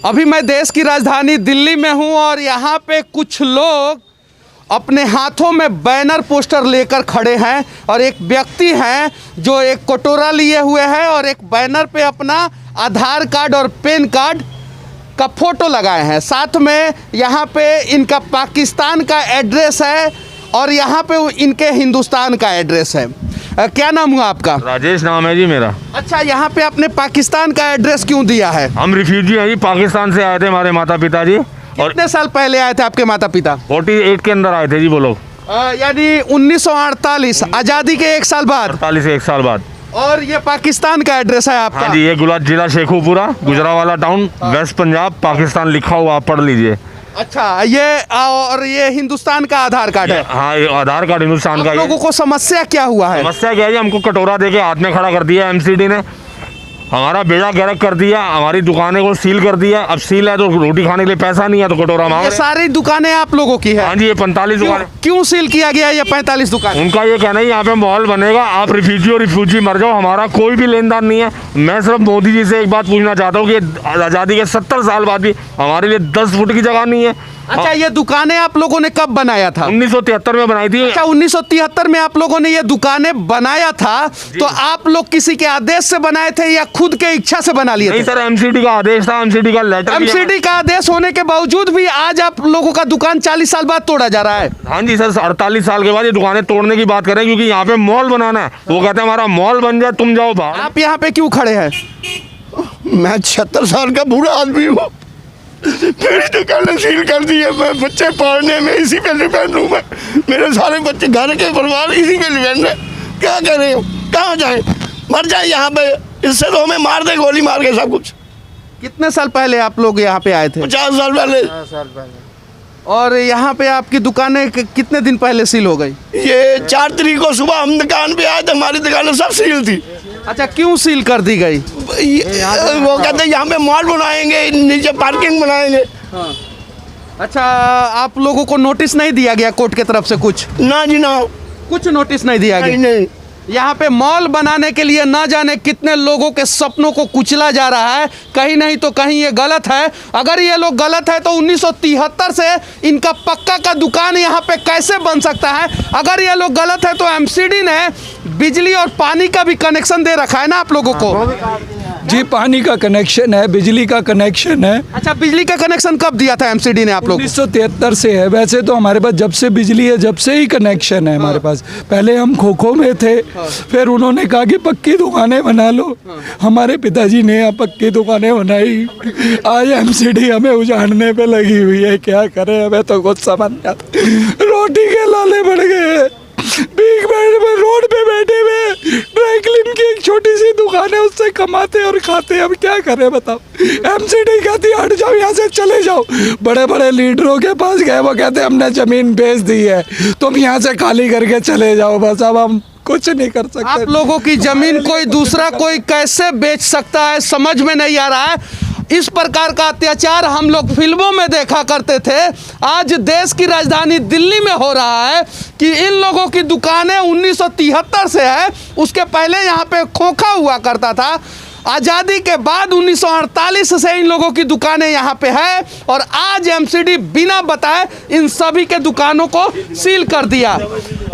अभी मैं देश की राजधानी दिल्ली में हूं और यहाँ पे कुछ लोग अपने हाथों में बैनर पोस्टर लेकर खड़े हैं और एक व्यक्ति हैं जो एक कटोरा लिए हुए हैं और एक बैनर पे अपना आधार कार्ड और पैन कार्ड का फोटो लगाए हैं। साथ में यहाँ पे इनका पाकिस्तान का एड्रेस है और यहाँ पे इनके हिंदुस्तान का एड्रेस है। क्या नाम हुआ आपका? राजेश नाम है जी मेरा। अच्छा, यहाँ पे आपने पाकिस्तान का एड्रेस क्यों दिया है? हम रिफ्यूजी हैं जी, पाकिस्तान से आए थे हमारे माता पिता जी। और कितने साल पहले आए थे आपके माता पिता? 48 के अंदर आए थे जी वो लोग। यानी 1948 आज़ादी के 1 साल बाद। 48 से 1 साल बाद। और ये पाकिस्तान का एड्रेस है आपका? हाँ जी, ये गुलाब जिला शेखुपुरा, गुजरावाला टाउन, वेस्ट पंजाब, पाकिस्तान लिखा हुआ, आप पढ़ लीजिए। अच्छा, ये और ये हिंदुस्तान का आधार कार्ड है? हाँ, ये आधार कार्ड हिंदुस्तान का। लोगों को समस्या क्या हुआ है? समस्या क्या है जी, हमको कटोरा देके हाथ में खड़ा कर दिया एमसीडी ने, हमारा बेड़ा गर्क कर दिया, हमारी दुकानें को सील कर दिया। अब सील है तो रोटी खाने के लिए पैसा नहीं है तो कटोरा मांग। ये सारी दुकानें आप लोगों की है? हाँ जी, ये 45 दुकानें। क्यों सील किया गया ये 45 दुकान? उनका ये कहना है यहाँ पे मॉल बनेगा, आप रिफ्यूजी मर जाओ, हमारा कोई भी लेन देन नहीं है। मैं सिर्फ मोदी जी से एक बात पूछना चाहता हूँ कि आज़ादी के 70 साल बाद भी हमारे लिए 10 फुट की जगह नहीं है। अच्छा, ये दुकानें आप लोगों ने कब बनाया था? 1973 में बनाई थी। अच्छा, 1973 में आप लोगों ने ये दुकानें बनाया था, तो आप लोग किसी के आदेश से बनाए थे या खुद के इच्छा से बना लिए थे? नहीं सर, एमसीडी का आदेश था, एमसीडी का लेटर। एमसीडी का आदेश होने के बावजूद भी आज आप लोगों का दुकान 40 साल बाद तोड़ा जा रहा है? हाँ जी सर, 48 साल के बाद ये दुकानें तोड़ने की बात करें क्योंकि यहाँ पे मॉल बनाना है। वो कहते हैं हमारा मॉल बन जाए, तुम जाओ बाहर। आप यहाँ पे क्यों खड़े हैं? मैं 76 साल का बूढ़ा आदमी हूँ, मेरी दुकानें सील कर दी है। मैं बच्चे पढ़ने में इसी पे डिपेंड हूँ। मैं, मेरे सारे बच्चे, घर के परिवार इसी पे डिपेंड है। क्या करें, कहाँ जाए, मर जाए यहाँ पे, इससे तो हमें मार दे गोली मार के सब कुछ। कितने साल पहले आप लोग यहाँ पे आए थे? 50 साल पहले। और यहाँ पे आपकी दुकानें कितने दिन पहले सील हो गई? ये 4 तारीख को सुबह हम दुकान पे आए थे, हमारी दुकानें सब सील थी। अच्छा, क्यों सील कर दी गई? वो कहते हैं यहाँ पे मॉल बनाएंगे, नीचे पार्किंग बनाएंगे। हाँ। अच्छा, आप लोगों को नोटिस नहीं दिया गया कोर्ट की तरफ से? कुछ ना जी ना, कुछ नोटिस नहीं दिया गया? नहीं। यहाँ पे मॉल बनाने के लिए ना जाने कितने लोगों के सपनों को कुचला जा रहा है। कहीं नहीं तो कहीं ये गलत है। अगर ये लोग गलत है तो 1973 से इनका पक्का का दुकान यहाँ पे कैसे बन सकता है? अगर ये लोग गलत है तो एमसीडी ने बिजली और पानी का भी कनेक्शन दे रखा है ना आप लोगों को? जी, पानी का कनेक्शन है, बिजली का कनेक्शन है। अच्छा, बिजली का कनेक्शन कब दिया था एमसीडी ने आप लोग? 1973 से है। वैसे तो हमारे पास जब से बिजली है जब से ही कनेक्शन है हमारे पास। पहले हम खो में थे, फिर उन्होंने कहा कि पक्की दुकानें बना लो। हमारे पिताजी ने यहाँ पक्की दुकानें बनाई। आज एमसीडी हमें उजाड़ने पे लगी हुई है। क्या करें, हमें तो कुछ समझ नहीं आता। रोटी के लाले बढ़ गए, भीख में रोड पे बैठे हुए, ड्राई क्लीन की एक छोटी सी दुकान है, उससे कमाते और खाते। अब क्या करें बताओ? एमसीडी कहती है हट जाओ यहाँ से, चले जाओ। बड़े बड़े लीडरों के पास गए, वो कहते हमने जमीन बेच दी है, तुम यहाँ से खाली करके चले जाओ। बस अब हम कुछ नहीं कर सकते। आप लोगों की जमीन कोई दूसरा कोई कैसे बेच सकता है, समझ में नहीं आ रहा है। इस प्रकार का अत्याचार हम लोग फिल्मों में देखा करते थे। आज देश की राजधानी दिल्ली में हो रहा है कि इन लोगों की दुकानें 1973 से है। उसके पहले यहाँ पे खोखा हुआ करता था। आज़ादी के बाद 1948 से इन लोगों की दुकानें यहाँ पे है और आज एमसीडी बिना बताए इन सभी के दुकानों को सील कर दिया।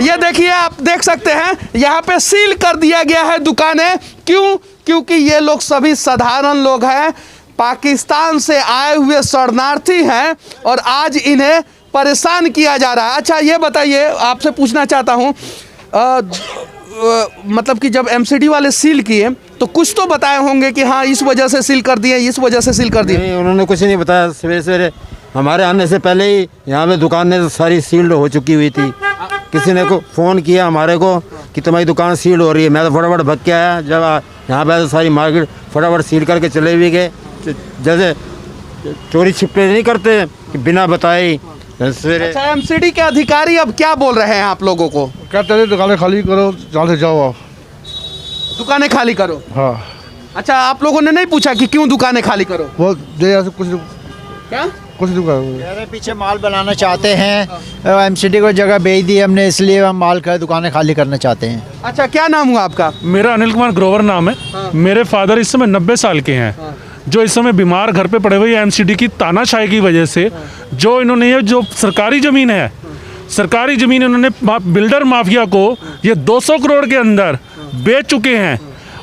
ये देखिए, आप देख सकते हैं यहाँ पे सील कर दिया गया है दुकानें। क्यों? क्योंकि ये लोग सभी साधारण लोग हैं, पाकिस्तान से आए हुए शरणार्थी हैं और आज इन्हें परेशान किया जा रहा है। अच्छा, ये बताइए, आपसे पूछना चाहता हूँ, मतलब कि जब एमसीडी वाले सील किए तो कुछ तो बताए होंगे कि हाँ इस वजह से सील कर दिए, इस वजह से सील कर दिए? नहीं, उन्होंने कुछ नहीं बताया। सवेरे सवेरे हमारे आने से पहले ही यहाँ पे दुकानें सारी सील्ड हो चुकी हुई थी। किसी ने को फ़ोन किया हमारे को कि तुम्हारी दुकान सील्ड हो रही है। मैं तो फटाफट भग के आया। जब यहाँ पे तो सारी मार्केट फटाफट सील करके चले भी गए। जैसे चोरी छिपे नहीं करते कि बिना बताए सवेरे। अच्छा, एमसीडी के अधिकारी अब क्या बोल रहे हैं आप लोगों को? कहते हैं दुकानें खाली करो, जहाँ से जाओ आप, दुकानें खाली करो। हाँ। अच्छा, आप लोगों ने नहीं पूछा कि क्यों दुकानें खाली करो? वो जैसे कुछ क्या कुछ दुकान मेरे पीछे माल बनाना चाहते हैं। एमसीडी को जगह बेच दी हमने, इसलिए हम माल का दुकानें खाली करना चाहते हैं। अच्छा, क्या नाम हुआ आपका? मेरा अनिल कुमार ग्रोवर नाम है। मेरे फादर इस समय 90 साल के हैं। जो इस समय बीमार घर पे पड़े हुए एमसीडी की तानाशाही की वजह से, जो इन्होंने ये जो सरकारी ज़मीन है, सरकारी ज़मीन इन्होंने बिल्डर माफिया को ये 200 करोड़ के अंदर बेच चुके हैं।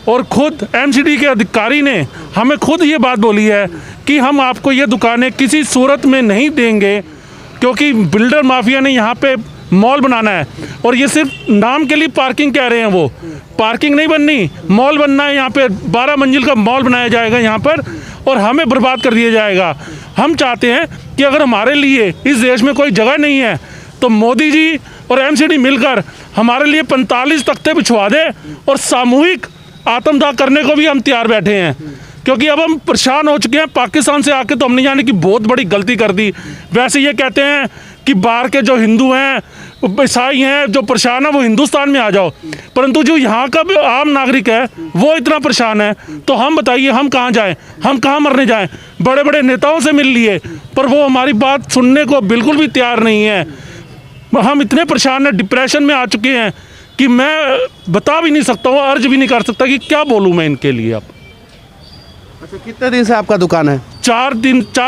और खुद एमसीडी के अधिकारी ने हमें खुद ये बात बोली है कि हम आपको ये दुकानें किसी सूरत में नहीं देंगे, क्योंकि बिल्डर माफिया ने यहाँ पे मॉल बनाना है। और ये सिर्फ नाम के लिए पार्किंग कह रहे हैं, वो पार्किंग नहीं बननी, मॉल बनना है। यहाँ पे 12 मंजिल का मॉल बनाया जाएगा यहाँ पर, और हमें बर्बाद कर दिया जाएगा। हम चाहते हैं कि अगर हमारे लिए इस देश में कोई जगह नहीं है तो मोदी जी और एमसीडी मिलकर हमारे लिए 45 तख्ते बिछवा दे, और सामूहिक आत्मदाह करने को भी हम तैयार बैठे हैं। क्योंकि अब हम परेशान हो चुके हैं। पाकिस्तान से आके तो हमने जाने की बहुत बड़ी गलती कर दी। वैसे ये कहते हैं कि बाहर के जो हिंदू हैं, ईसाई हैं, जो परेशान है वो हिंदुस्तान में आ जाओ, परंतु जो यहाँ का आम नागरिक है वो इतना परेशान है, तो हम बताइए हम कहाँ जाएं, हम कहाँ मरने जाएं। बड़े बड़े नेताओं से मिल लिए पर वो हमारी बात सुनने को बिल्कुल भी तैयार नहीं है। हम इतने परेशान हैं, डिप्रेशन में आ चुके हैं कि मैं बता भी नहीं सकता हूँ, अर्ज भी नहीं कर सकता कि क्या बोलूँ मैं इनके लिए। अब अच्छा, कितने दिन से आपका दुकान है? 4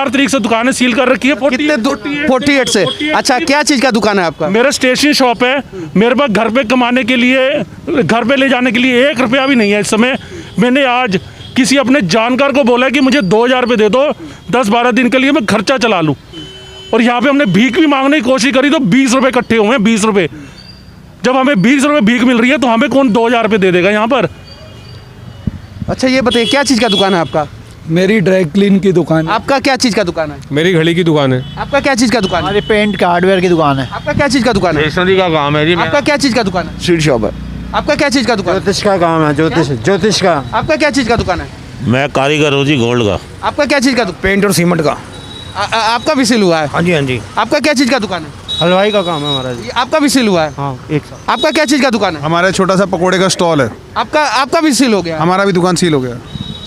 तारीख से दुकानें सील कर रखी है। 48 से। अच्छा, क्या चीज़ का दुकान है आपका? मेरा स्टेशनरी शॉप है। मेरे पास घर पे कमाने के लिए, घर पे ले जाने के लिए 1 रुपया भी नहीं है इस समय। मैंने आज किसी अपने जानकार को बोला कि मुझे 2000 रुपये दे दो, 10-12 दिन के लिए मैं खर्चा चला लूँ। और यहाँ पे हमने भीख भी मांगने की कोशिश करी तो 20 रुपये इकट्ठे हुए हैं, 20 रुपये। जब हमें 20 रुपये भीख मिल रही है तो हमें कौन 2000 रुपये दे देगा यहाँ पर? अच्छा, ये बताइए क्या चीज़ का दुकान है आपका? मेरी ड्राई क्लीन की दुकान है। आपका क्या चीज़ का दुकान है? मेरी घड़ी की दुकान है। आपका क्या चीज़ का दुकान है? हमारी पेंट का हार्डवेयर की दुकान है। आपका क्या चीज़ का दुकान है? स्टेशनरी का काम है जी। आपका क्या चीज़ का दुकान है? स्वीट शॉप है। आपका क्या चीज़ का दुकान है? ज्योतिष का काम है, ज्योतिष का। आपका क्या चीज़ का दुकान है? मैं कारीगर हूँ जी, गोल्ड का। आपका क्या चीज़ का पेंट और सीमेंट का। आपका भी सील हुआ है? हाँ जी, हाँ जी। आपका क्या चीज़ का दुकान है? हलवाई का काम है हमारा जी। आपका भी सील हुआ है? हाँ, एक साथ। आपका क्या चीज़ का दुकान है? हमारा छोटा सा पकोड़े का स्टॉल है। आपका भी सील हो गया? हमारा भी दुकान सील हो गया।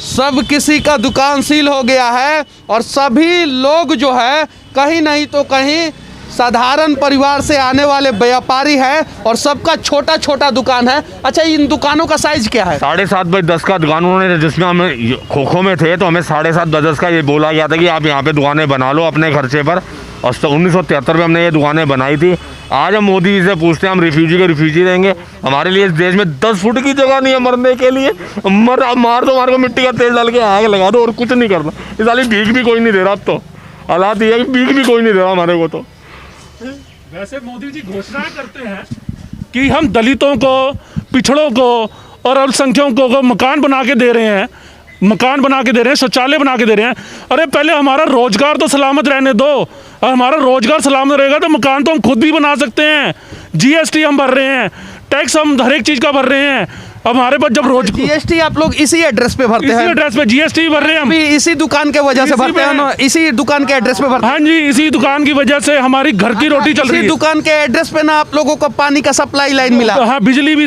सब किसी का दुकान सील हो गया है, और सभी लोग जो है कहीं नहीं तो कहीं साधारण परिवार से आने वाले व्यापारी हैं, और सबका छोटा छोटा दुकान है। अच्छा, इन दुकानों का साइज क्या है? 7.5 बाई 10 का दुकान उन्होंने, जिसमें हमें खो में थे तो हमें 7.5 बाई 10 का ये बोला गया था कि आप यहाँ पे दुकानें बना लो अपने खर्चे पर। और 1973 में हमने ये दुकानें बनाई थी। आज हम मोदी जी से पूछते हैं हम रिफ्यूजी को रिफ्यूजी देंगे? हमारे लिए इस देश में 10 फुट की जगह नहीं है मरने के लिए। मार दो हमारे को, मिट्टी का तेल डाल के आग लगा दो, और कुछ नहीं करना। इस वाली भीख भी कोई नहीं दे रहा। अब तो हालात ये है कि भीख भी कोई नहीं दे रहा हमारे को। तो वैसे मोदी जी घोषणाएं करते हैं कि हम दलितों को, पिछड़ों को और अल्पसंख्यकों को मकान बना के दे रहे हैं, मकान बना के दे रहे हैं, शौचालय बना के दे रहे हैं। अरे पहले हमारा रोजगार तो सलामत रहने दो। और हमारा रोजगार सलामत रहेगा तो मकान तो हम खुद भी बना सकते हैं। जीएसटी हम भर रहे हैं, टैक्स हम हर एक चीज़ का भर रहे हैं। अब हमारे पास जब रोज जीएसटी आप लोग इसी एड्रेस पे भरते हैं? इसी एड्रेस पे जीएसटी भर रहे हैं हम। इसी दुकान के वजह से भरते हैं ना? इसी दुकान के एड्रेस पे भरते हैं? हाँ जी, इसी दुकान की वजह से हमारी घर की रोटी चल रही है। इसी दुकान के एड्रेस पे ना आप लोगों को पानी का सप्लाई लाइन मिला? हाँ, बिजली भी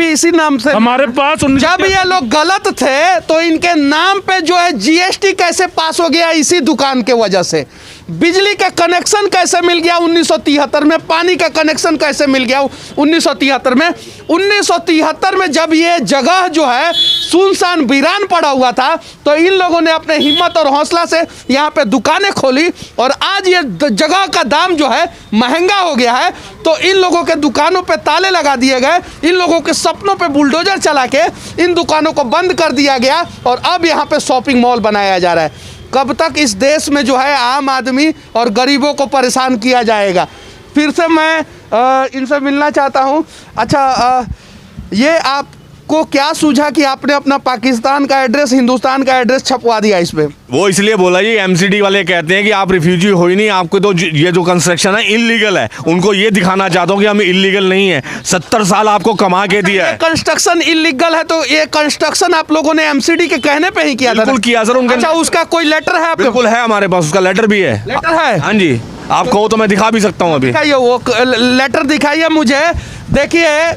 इसी नाम से हमारे पास। जब ये लोग गलत थे तो इनके नाम पे जो है जीएसटी कैसे पास हो गया? इसी दुकान के वजह से। बिजली का कनेक्शन कैसे मिल गया 1973 में? पानी का कनेक्शन कैसे मिल गया 1973 में? 1973 में जब ये जगह जो है सुनसान वीरान पड़ा हुआ था तो इन लोगों ने अपने हिम्मत और हौसला से यहाँ पे दुकानें खोली, और आज ये जगह का दाम जो है महंगा हो गया है। तो इन लोगों के दुकानों पे ताले लगा दिए गए, इन लोगों के सपनों पे बुलडोजर चला के इन दुकानों को बंद कर दिया गया, और अब यहाँ पे शॉपिंग मॉल बनाया जा रहा है। कब तक इस देश में जो है आम आदमी और गरीबों को परेशान किया जाएगा? फिर से मैं इनसे मिलना चाहता हूँ। अच्छा, ये आपको क्या सूझा कि आपने अपना पाकिस्तान का एड्रेस, हिंदुस्तान का एड्रेस छपवा दिया इस पे? वो इसलिए बोला जी, एमसीडी वाले कहते हैं कि आप रिफ्यूजी हो ही नहीं, आपको तो ये जो कंस्ट्रक्शन है इलीगल है। उनको ये दिखाना चाहता हूँ कि हम इलीगल नहीं है। 70 साल आपको कमा के दिया है। कंस्ट्रक्शन इलीगल है तो ये कंस्ट्रक्शन आप लोगों ने एमसीडी के कहने पे ही किया था? बिल्कुल किया सर। उनका अच्छा, उसका कोई लेटर है आपके? बिल्कुल है, हमारे पास उसका लेटर भी है। लेटर है? हाँ जी, आप कहो तो मैं दिखा भी सकता हूँ अभी। दिखाइए, वो लेटर दिखाइए मुझे। देखिए,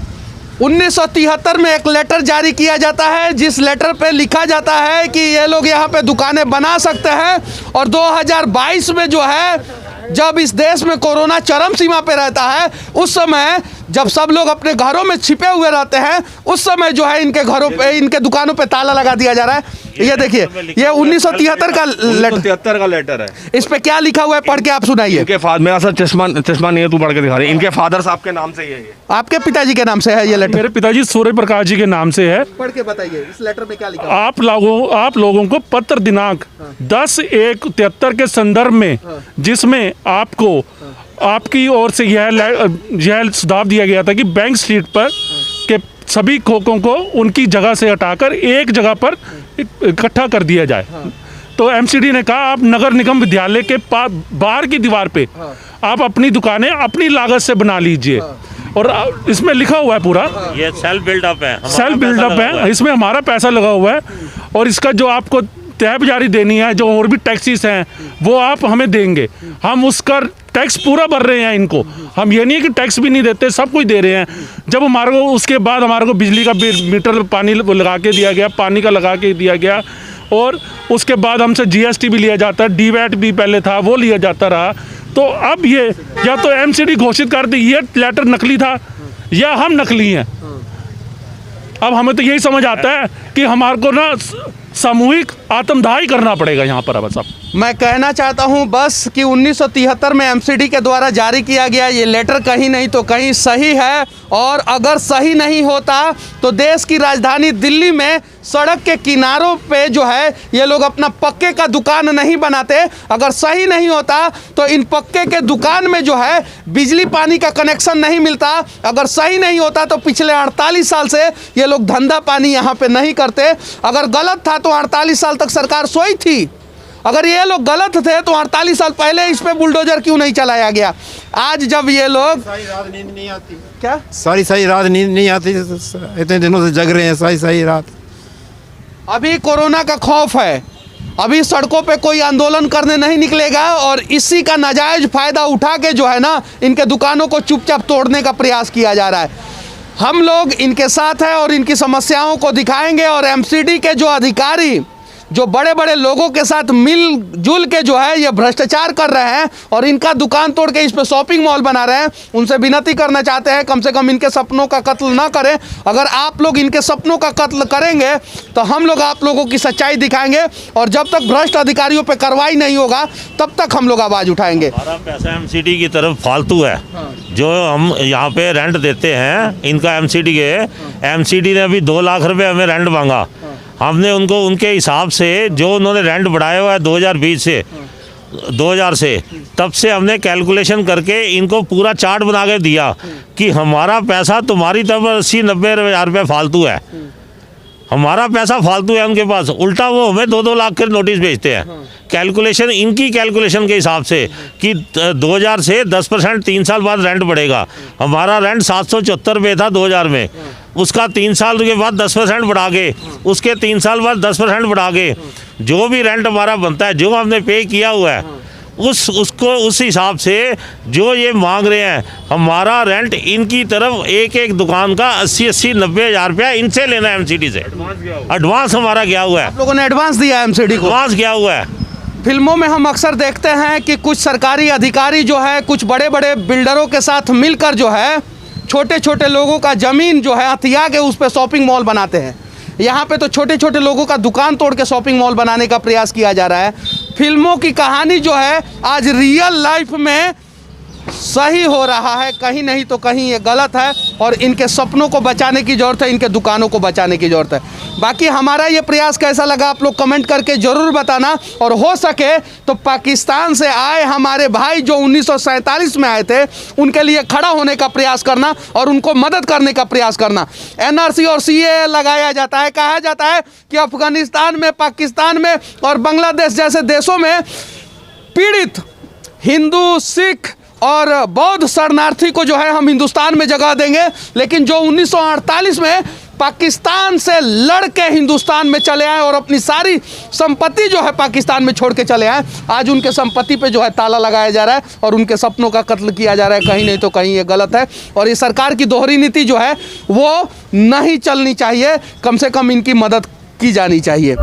1973 में एक लेटर जारी किया जाता है, जिस लेटर पे लिखा जाता है कि ये लोग यहाँ पे दुकानें बना सकते हैं। और 2022 में जो है, जब इस देश में कोरोना चरम सीमा पे रहता है, उस समय जब सब लोग अपने घरों में छिपे हुए रहते हैं उस समय जो है इनके घरों पे, इनके दुकानों पे ताला लगा दिया जा रहा है। ये देखिए, ये 1973 का लेटर, 73 का लेटर है। इस पे क्या लिखा हुआ है पढ़ के आप सुनाइए। इनके फादर, मेरा सर चश्मा नहीं है, तू पढ़ के दिखा रही। इनके फादर साहब के नाम से ही है ये। आपके पिताजी के नाम से है ये लेटर? मेरे पिताजी सूर्य प्रकाश जी के नाम से है। पढ़ के बताइए इस लेटर में क्या लिखा है? आप लोगों को पत्र दिनांक 10/1/73 के संदर्भ में, जिसमें आपको आपकी ओर से यह सुझाव दिया गया था कि बैंक स्ट्रीट पर के सभी खोखों को उनकी जगह से हटाकर एक जगह पर इकट्ठा कर दिया जाए। तो एमसीडी ने कहा आप नगर निगम विद्यालय के बाहर की दीवार पे आप अपनी दुकानें अपनी लागत से बना लीजिए। और इसमें लिखा हुआ है पूरा, ये सेल्फ बिल्डअप है, सेल्फ बिल्डअप है, इसमें हमारा पैसा लगा हुआ है और इसका जो आपको तय बाजारी देनी है, जो और भी टैक्सेस हैं वो आप हमें देंगे। हम उसका टैक्स पूरा भर रहे हैं इनको, हम ये नहीं है कि टैक्स भी नहीं देते, सब कुछ दे रहे हैं। जब हमारे को उसके बाद हमारे को बिजली का मीटर पानी लगा के दिया गया, पानी का लगा के दिया गया, और उसके बाद हमसे जीएसटी भी लिया जाता है, डीवैट भी पहले था वो लिया जाता रहा। तो अब ये या तो एमसीडी घोषित कर दी ये लेटर नकली था या हम नकली हैं। अब हमें तो यही समझ आता है कि हमारे को ना सामूहिक आत्मदाह ही करना पड़ेगा यहाँ पर। अब सब मैं कहना चाहता हूं बस कि 1973 में एमसीडी के द्वारा जारी किया गया ये लेटर कहीं नहीं तो कहीं सही है, और अगर सही नहीं होता तो देश की राजधानी दिल्ली में सड़क के किनारों पे जो है ये लोग अपना पक्के का दुकान नहीं बनाते। अगर सही नहीं होता तो इन पक्के के दुकान में जो है बिजली पानी का कनेक्शन नहीं मिलता। अगर सही नहीं होता तो पिछले 48 साल से ये लोग धंधा पानी यहाँ पे नहीं करते। अगर गलत था तो 48 साल तक सरकार सोई थी। अगर ये लोग गलत थे तो 48 साल पहले इस पे बुलडोजर क्यों नहीं चलाया गया? आज जब ये लोग सारी रात नींद नहीं आती, क्या सारी रात नींद नहीं आती, इतने दिनों से जग रहे हैं सारी रात। अभी कोरोना का खौफ है, अभी सड़कों पे कोई आंदोलन करने नहीं निकलेगा और इसी का नाजायज फायदा उठा के जो है ना इनके दुकानों को चुपचाप तोड़ने का प्रयास किया जा रहा है। हम लोग इनके साथ हैं और इनकी समस्याओं को दिखाएंगे, और एमसीडी के जो अधिकारी जो बड़े बड़े लोगों के साथ मिलजुल के जो है ये भ्रष्टाचार कर रहे हैं और इनका दुकान तोड़ के इस पे शॉपिंग मॉल बना रहे हैं, उनसे विनती करना चाहते हैं कम से कम इनके सपनों का कत्ल ना करें। अगर आप लोग इनके सपनों का कत्ल करेंगे तो हम लोग आप लोगों की सच्चाई दिखाएंगे, और जब तक भ्रष्ट अधिकारियों पे कार्रवाई नहीं होगा तब तक हम लोग आवाज़ उठाएंगे। हमारा पैसा एमसीडी की तरफ फालतू है। जो हम यहाँ पे रेंट देते हैं इनका एमसीडी ने अभी 2 लाख रुपए हमें रेंट मांगा। हमने उनको उनके हिसाब से जो उन्होंने रेंट बढ़ाया हुआ है 2020 से तब से हमने कैलकुलेशन करके इनको पूरा चार्ट बना के दिया कि हमारा पैसा तुम्हारी तरफ 80-90 हज़ार रुपये फालतू है, हमारा पैसा फालतू है उनके पास। उल्टा वो हमें 2-2 लाख के नोटिस भेजते हैं। कैलकुलेशन इनकी कैलकुलेशन के हिसाब से कि 2000 से 10% 3 साल बाद रेंट बढ़ेगा। हमारा रेंट 774 रुपये था 2000 में, उसका 3 साल के बाद 10% बढ़ा के, उसके 3 साल बाद 10% बढ़ा के जो भी रेंट हमारा बनता है, जो हमने पे किया हुआ है उस हिसाब से जो ये मांग रहे हैं, हमारा रेंट इनकी तरफ एक दुकान का 80-90 हज़ार रुपया इनसे लेना है एमसीडी से। एडवांस हमारा गया हुआ है। आप लोगों ने एडवांस दिया एमसीडी को? एडवांस गया हुआ है। फिल्मों में हम अक्सर देखते हैं कि कुछ सरकारी अधिकारी जो है कुछ बड़े बड़े बिल्डरों के साथ मिलकर जो है छोटे छोटे लोगों का ज़मीन जो है हथिया के उस पर शॉपिंग मॉल बनाते हैं। यहाँ पे तो छोटे छोटे लोगों का दुकान तोड़ के शॉपिंग मॉल बनाने का प्रयास किया जा रहा है। फिल्मों की कहानी जो है आज रियल लाइफ में सही हो रहा है, कहीं नहीं तो कहीं ये गलत है, और इनके सपनों को बचाने की ज़रूरत है, इनके दुकानों को बचाने की ज़रूरत है। बाकी हमारा ये प्रयास कैसा लगा आप लोग कमेंट करके ज़रूर बताना, और हो सके तो पाकिस्तान से आए हमारे भाई जो 1947 में आए थे उनके लिए खड़ा होने का प्रयास करना और उनको मदद करने का प्रयास करना। एनआरसी और सीएए लगाया जाता है, कहा जाता है कि अफगानिस्तान में, पाकिस्तान में और बांग्लादेश जैसे देशों में पीड़ित हिंदू, सिख और बौद्ध शरणार्थी को जो है हम हिंदुस्तान में जगह देंगे, लेकिन जो 1948 में पाकिस्तान से लड़ के हिंदुस्तान में चले आए और अपनी सारी संपत्ति जो है पाकिस्तान में छोड़ के चले आए, आज उनके संपत्ति पे जो है ताला लगाया जा रहा है और उनके सपनों का कत्ल किया जा रहा है। कहीं नहीं तो कहीं ये गलत है, और ये सरकार की दोहरी नीति जो है वो नहीं चलनी चाहिए, कम से कम इनकी मदद की जानी चाहिए।